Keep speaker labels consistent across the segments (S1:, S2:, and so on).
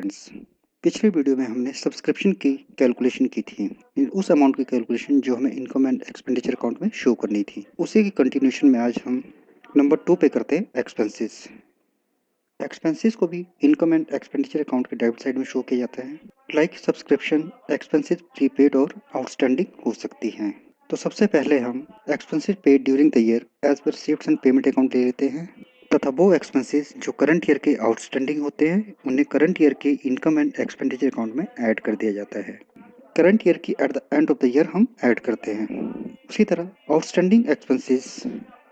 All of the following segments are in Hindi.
S1: फ्रेंड्स, पिछले वीडियो में हमने सब्सक्रिप्शन की कैलकुलेशन की थी। उस अमाउंट की कैलकुलेशन जो हमें इनकम एंड एक्सपेंडिचर अकाउंट में शो करनी थी, उसी की कंटिन्यूशन में आज हम नंबर 2 पे करते हैं एक्सपेंसेस। एक्सपेंसेस को भी इनकम एंड एक्सपेंडिचर अकाउंट के डेबिट साइड में शो किया जाता है। लाइक सब्सक्रिप्शन एक्सपेंसेस प्रीपेड और आउटस्टैंडिंग हो सकती हैं। तो सबसे पहले हम expenses paid during the year as per receiveds and payment account ले लेते हैं, तथा वो एक्सपेंसेस जो करंट ईयर के आउटस्टैंडिंग होते हैं उन्हें करंट ईयर के इनकम एंड एक्सपेंडिचर अकाउंट में ऐड कर दिया जाता है। करंट ईयर की eight the end of the year हम ऐड करते हैं। उसी तरह आउटस्टैंडिंग एक्सपेंसेस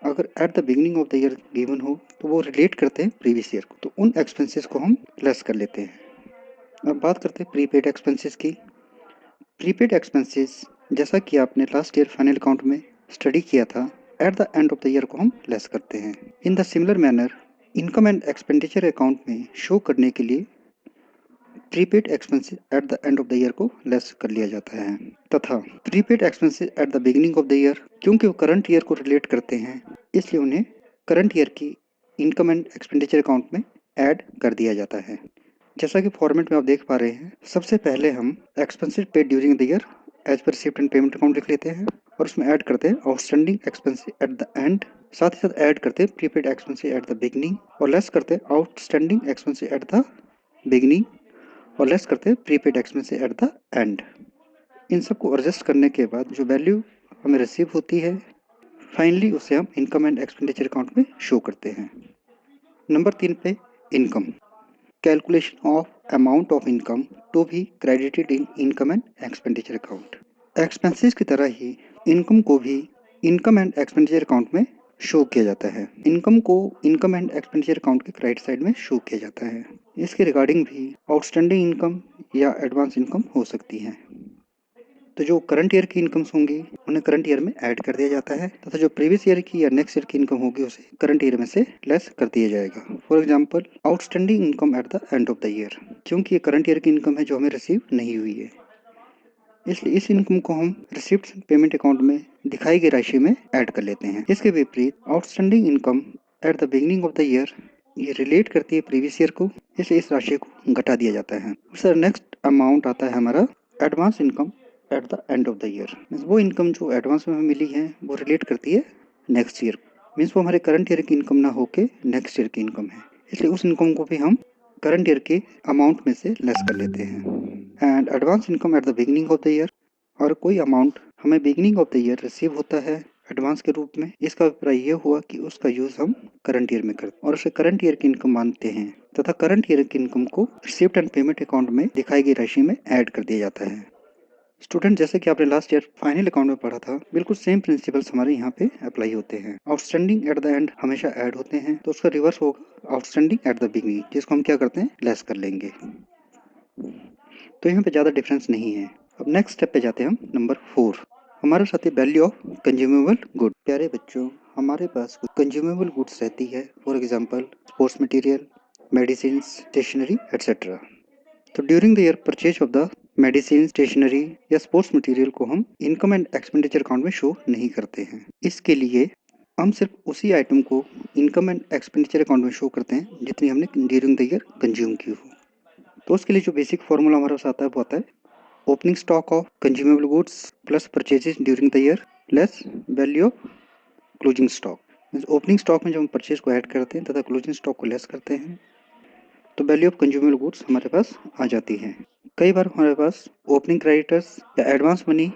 S1: अगर eight the beginning of the year given हो तो वो रिलेट करते हैं प्रीवियस ईयर को, तो उन एक्सपेंसेस को हम लेस कर लेते हैं। अब बात करते हैं प्रीपेड एक्सपेंसेस की। प्रीपेड एक्सपेंसेस जैसा कि आपने लास्ट ईयर फाइनल अकाउंट में स्टडी किया था, eight the end of the year को हम लेस करते हैं। In the similar manner income and expenditure account में शो करने के लिए prepaid expenses at the end of the year को लेस कर लिया जाता है, तथा prepaid expenses at the beginning of the year क्योंकि वो करंट ईयर को रिलेट करते हैं इसलिए उन्हें करंट ईयर की इनकम एंड एक्सपेंडिचर अकाउंट में ऐड कर दिया जाता है। जैसा कि फॉर्मेट में आप देख पा रहे हैं, सबसे पहले हम expenses paid during the year as per received and payment account लिख लेते हैं और उसमें ऐड करते हैं outstanding expenses at the end, साथ ही साथ ऐड करते हैं prepaid expenses at the beginning और लेस करते हैं outstanding expenses at the beginning और लेस करते हैं prepaid expenses at the end. इन सबको एडजस्ट करने के बाद जो वैल्यू हमें रिसीव होती है, फाइनली उसे हम इनकम एंड एक्सपेंडिचर अकाउंट में शो करते हैं। नंबर 3 पे income. Calculation of amount of income to be credited in income and expenditure account. Expenses की तरह ही इनकम को भी इनकम एंड एक्सपेंडिचर अकाउंट में शो किया जाता है। इनकम को इनकम एंड एक्सपेंडिचर अकाउंट के क्रेडिट साइड में शो किया जाता है। इसके रिगार्डिंग भी आउटस्टैंडिंग इनकम या एडवांस इनकम हो सकती है। तो जो करंट ईयर की इनकम्स होंगी उन्हें करंट ईयर में ऐड कर दिया जाता है, तथा जो प्रीवियस ईयर की या नेक्स्ट ईयर की इनकम होगी उसे करंट ईयर में से लेस कर दिया जाएगा। For example outstanding income eight the end of the year, क्योंकि ये करंट ईयर की इनकम है जो हमें रिसीव नहीं हुई है, इसलिए इस इनकम को हम रिसिप्ट पेमेंट अकाउंट में दिखाई गई राशि में ऐड कर लेते हैं। इसके विपरीत outstanding income eight the beginning of the year ये रिलेट करती है प्रीवियस ईयर को, इसलिए इस राशि को घटा दिया जाता है। सर नेक्स्ट अमाउंट आता है हमारा advance income eight the end of the year. Means वो इनकम जो एडवांस में हमें मिली है वो रिलेट करती है नेक्स्ट ईयर। मीन्स वो हमारे करंट ईयर की इनकम ना होके नेक्स्ट ईयर की इनकम है, इसलिए उस इनकम को भी हम करंट ईयर के अमाउंट में से लेस कर लेते हैं। And advance income eight the beginning of the year, और कोई अमाउंट हमें beginning of the year receive होता है एडवांस के रूप में, इसका अभिप्राय ये हुआ कि उसका यूज हम करंट ईयर में करते और उसे करंट ईयर की इनकम मानते हैं, तथा करंट ईयर की इनकम को रिसिप्ट एंड पेमेंट अकाउंट में दिखाई गई राशि में ऐड कर दिया जाता है। स्टूडेंट, जैसे कि आपने लास्ट ईयर फाइनल अकाउंट में पढ़ा था, बिल्कुल सेम प्रिंसिपल्स हमारे यहाँ पे अप्लाई होते हैं। आउटस्टैंडिंग एट द एंड हमेशा ऐड होते हैं, तो उसका रिवर्स होगा आउटस्टैंडिंग एट द बिगिनिंग, जिसको हम क्या करते हैं लेस कर लेंगे। तो यहाँ पे ज़्यादा डिफरेंस नहीं है। अब नेक्स्ट स्टेप पे जाते हैं हम, नंबर 4। हमारे साथ है वैल्यू ऑफ कंज्यूमेबल गुड। प्यारे बच्चों, हमारे पास कुछ कंज्यूमेबल गुड्स रहती है, for example sports material, medicine, stationery etcetera. तो during the year purchase of the medicine, stationery या स्पोर्ट्स मटेरियल को हम इनकम एंड एक्सपेंडिचर अकाउंट में शो नहीं करते हैं। इसके लिए हम सिर्फ उसी आइटम को इनकम एंड एक्सपेंडिचर अकाउंट में शो करते हैं जितनी हमने ड्यूरिंग द ईयर कंज्यूम की हो। तो उसके लिए जो बेसिक फॉर्मूला हमारे पास आता है वो आता है opening stock of consumable goods plus purchases during the year less value of closing stock. Opening stock में जब हम परचेज को ऐड करते हैं तथा क्लोजिंग स्टॉक को लेस करते हैं तो वैल्यू ऑफ कंज्यूमेबल गुड्स हमारे पास आ जाती है। कई बार हमारे पास ओपनिंग क्रेडिटर्स या एडवांस मनी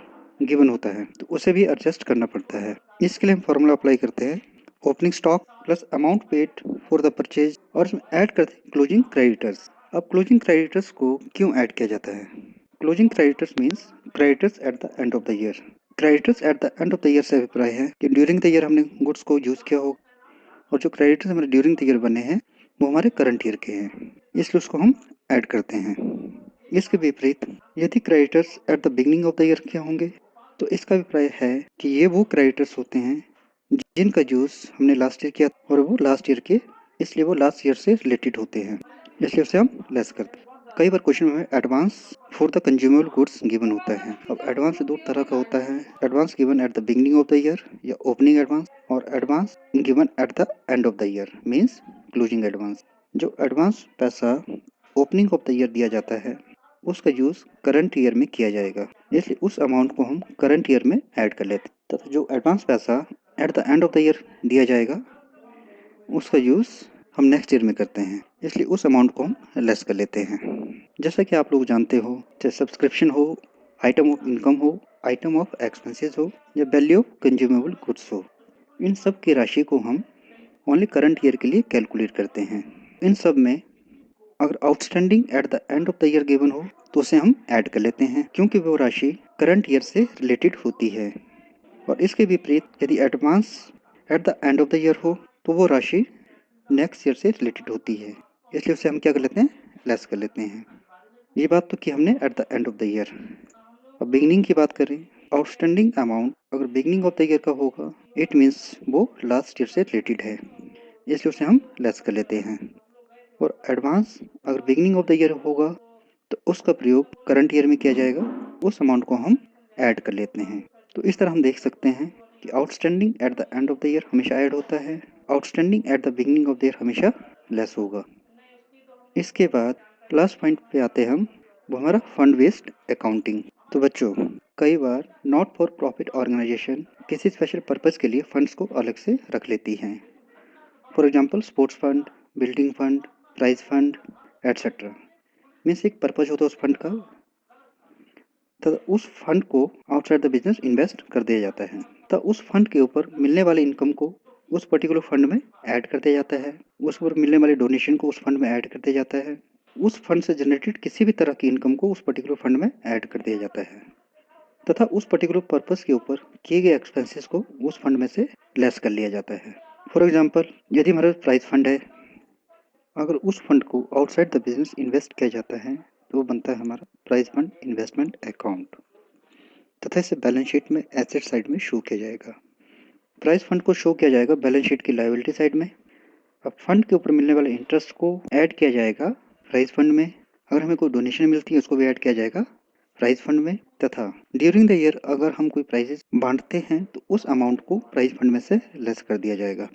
S1: गिवन होता है, तो उसे भी एडजस्ट करना पड़ता है। इसके लिए हम फॉर्मूला अप्लाई करते हैं opening stock plus amount paid for the purchase, और इसमें ऐड करते हैं क्लोजिंग क्रेडिटर्स। अब क्लोजिंग क्रेडिटर्स को क्यों ऐड किया जाता है? Closing creditors means creditors eight the end of the year. Creditors eight the end of the year से अभिप्राय है कि ड्यूरिंग द ईयर हमने गुड्स को यूज किया हो, और जो क्रेडिटर्स हमारे ड्यूरिंग द ईयर बने हैं वो हमारे करंट ईयर के हैं, इसलिए उसको हम ऐड करते हैं। इसके विपरीत यदि creditors eight the beginning of the year के होंगे तो इसका अभिप्राय है कि ये वो क्रेडिटर्स होते हैं जिनका यूज हमने लास्ट ईयर किया और वो लास्ट ईयर के, इसलिए वो लास्ट ईयर से रिलेटेड होते हैं, इसलिए उसे हम लेस करते हैं। कई बार क्वेश्चन में advance for the consumable goods given होता है। अब एडवांस दो तरह का होता है, advance given at the beginning of the year या ओपनिंग एडवांस, और advance given at the end of the year means closing advance. जो एडवांस पैसा ओपनिंग ऑफ द ईयर दिया जाता है उसका यूज़ करंट ईयर में किया जाएगा, इसलिए उस अमाउंट को हम करंट ईयर में ऐड कर लेते हैं। तथा जो एडवांस पैसा eight the end of the year दिया जाएगा उसका यूज़ हम नेक्स्ट ईयर में करते हैं, इसलिए उस अमाउंट को हम लेस कर लेते हैं। जैसा कि आप लोग जानते हो, चाहे सब्सक्रिप्शन हो, आइटम ऑफ इनकम हो, आइटम ऑफ एक्सपेंसेस हो या वैल्यू ऑफ कंज्यूमेबल गुड्स हो, इन सब की राशि को हम ओनली करंट ईयर के लिए कैलकुलेट करते हैं। इन सब में अगर outstanding at the end of the year given हो तो उसे हम ऐड कर लेते हैं, क्योंकि वो राशि करंट ईयर से रिलेटेड होती है। और इसके विपरीत यदि advance at the end of the year हो तो वो राशि नेक्स्ट ईयर से रिलेटेड होती है, इसलिए उसे हम क्या कर लेते हैं, लेस कर लेते हैं। ये बात तो की हमने eight the end of the year. अब बिगनिंग की बात करें, आउटस्टैंडिंग अमाउंट अगर बिगनिंग ऑफ द ईयर का होगा इट मीन्स वो लास्ट ईयर से रिलेटेड है, इसलिए उसे हम लेस कर लेते हैं। और एडवांस अगर बिगनिंग ऑफ द ईयर होगा तो उसका प्रयोग करंट ईयर में किया जाएगा, उस अमाउंट को हम ऐड कर लेते हैं। तो इस तरह हम देख सकते हैं कि outstanding at the end of the year हमेशा ऐड होता है, outstanding at the beginning of the year हमेशा लेस होगा। इसके बाद लास्ट पॉइंट पे आते हैं हम, वो हमारा फंड बेस्ड अकाउंटिंग। तो बच्चों, कई बार नॉट फॉर प्रॉफिट ऑर्गेनाइजेशन किसी स्पेशल पर्पज़ के लिए फंड्स को अलग से रख लेती हैं। For example sports fund, building fund, prize fund etcetera. Means एक पर्पज़ होता है उस फंड का, तो उस फंड को आउटसाइड द बिजनेस इन्वेस्ट कर दिया जाता है। तो उस फंड के ऊपर मिलने वाले इनकम को उस पर्टिकुलर फंड में ऐड कर दिया जाता है, उस पर मिलने वाले डोनेशन को उस फंड में ऐड कर दिया जाता है, उस फंड से जनरेटेड किसी भी तरह की इनकम को उस पर्टिकुलर फंड में ऐड कर दिया जाता है, तथा उस पर्टिकुलर पर्पस के ऊपर किए गए एक्सपेंसेस को उस फंड में से लेस कर लिया जाता है। फॉर एग्जांपल, यदि हमारा प्राइज फंड है, अगर उस फंड को आउटसाइड द बिजनेस इन्वेस्ट किया जाता है तो वो बनता है हमारा प्राइज फंड इन्वेस्टमेंट अकाउंट, तथा इसे बैलेंस शीट में एसेट साइड में शो किया जाएगा। प्राइज फंड को शो किया जाएगा बैलेंस शीट की लायबिलिटी साइड में। अब फंड के ऊपर मिलने वाले इंटरेस्ट को ऐड किया जाएगा प्राइज फंड में। अगर हमें कोई डोनेशन मिलती है उसको भी ऐड किया जाएगा प्राइज फंड में। तथा ड्यूरिंग द ईयर अगर हम कोई प्राइजेस बांटते हैं तो उस अमाउंट को प्राइज फंड में से लेस कर दिया जाएगा।